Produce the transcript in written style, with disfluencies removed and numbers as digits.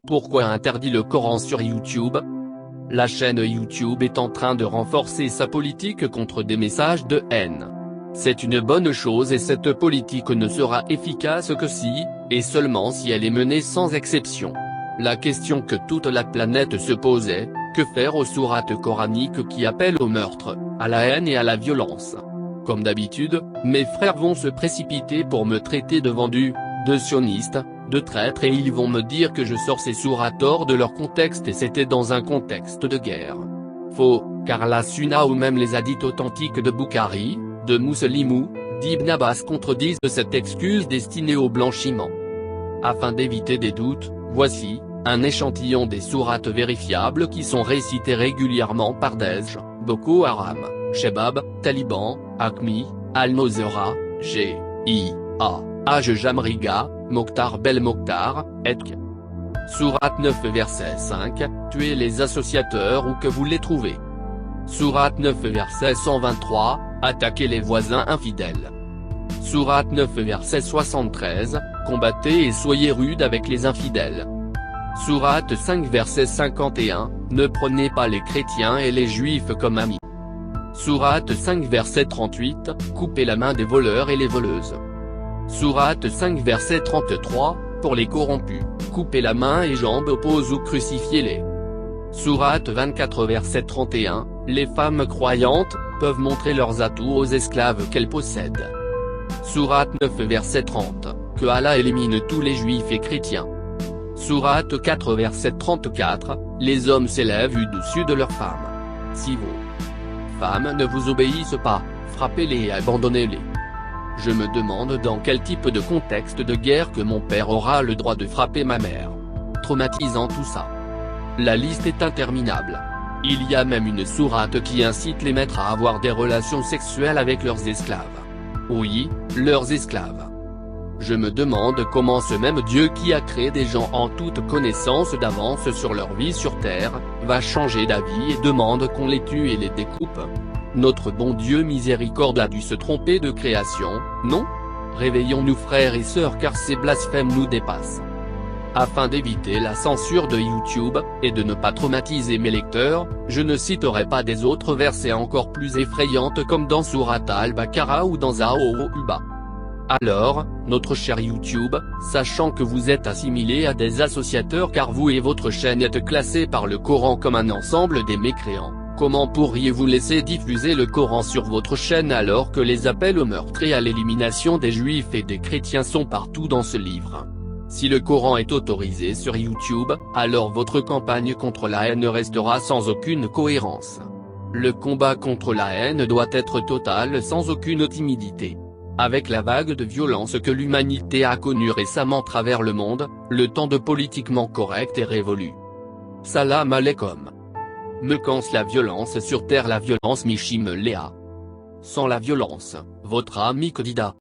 Pourquoi interdit le Coran sur YouTube? La chaîne YouTube est en train de renforcer sa politique contre des messages de haine. C'est une bonne chose et cette politique ne sera efficace que si, et seulement si elle est menée sans exception. La question que toute la planète se posait, que faire aux sourates coraniques qui appellent au meurtre, à la haine et à la violence? Comme d'habitude, mes frères vont se précipiter pour me traiter de vendu, de sioniste, de traître et ils vont me dire que je sors ces sourates hors de leur contexte et c'était dans un contexte de guerre. Faux, car la Sunna ou même les hadiths authentiques de Bukhari, de Muslim ou d'Ibn Abbas contredisent cette excuse destinée au blanchiment. Afin d'éviter des doutes, voici un échantillon des sourates vérifiables qui sont récitées régulièrement par Daesh, Boko Haram, Shebab, Taliban, Aqmi, Al-Nusra, G.I.A. Haj Jamriga, Mokhtar Bel Mokhtar, etc. Sourate 9 verset 5, tuez les associateurs où que vous les trouvez. Sourate 9 verset 123, attaquez les voisins infidèles. Sourate 9 verset 73, combattez et soyez rudes avec les infidèles. Sourate 5 verset 51, ne prenez pas les chrétiens et les juifs comme amis. Sourate 5 verset 38, coupez la main des voleurs et les voleuses. Sourate 5 verset 33, pour les corrompus, coupez la main et jambes opposées ou crucifiez-les. Sourate 24 verset 31, les femmes croyantes peuvent montrer leurs atouts aux esclaves qu'elles possèdent. Sourate 9 verset 30, que Allah élimine tous les juifs et chrétiens. Sourate 4 verset 34, les hommes s'élèvent au-dessus de leurs femmes. Si vos femmes ne vous obéissent pas, frappez-les et abandonnez-les. Je me demande dans quel type de contexte de guerre que mon père aura le droit de frapper ma mère. Traumatisant tout ça. La liste est interminable. Il y a même une sourate qui incite les maîtres à avoir des relations sexuelles avec leurs esclaves. Oui, leurs esclaves. Je me demande comment ce même Dieu qui a créé des gens en toute connaissance d'avance sur leur vie sur terre, va changer d'avis et demande qu'on les tue et les découpe. Notre bon Dieu miséricorde a dû se tromper de création, non? Réveillons-nous frères et sœurs car ces blasphèmes nous dépassent. Afin d'éviter la censure de YouTube, et de ne pas traumatiser mes lecteurs, je ne citerai pas des autres versets encore plus effrayantes comme dans Sourate Al-Baqarah ou dans Al-Uba. Alors, notre cher YouTube, sachant que vous êtes assimilés à des associateurs car vous et votre chaîne êtes classés par le Coran comme un ensemble des mécréants, comment pourriez-vous laisser diffuser le Coran sur votre chaîne alors que les appels au meurtre et à l'élimination des juifs et des chrétiens sont partout dans ce livre? Si le Coran est autorisé sur YouTube, alors votre campagne contre la haine restera sans aucune cohérence. Le combat contre la haine doit être total sans aucune timidité. Avec la vague de violence que l'humanité a connue récemment travers le monde, le temps de politiquement correct est révolu. Salam alaikum. Me canse la violence sur terre la violence Michim Léa. Sans la violence, votre ami Kodida.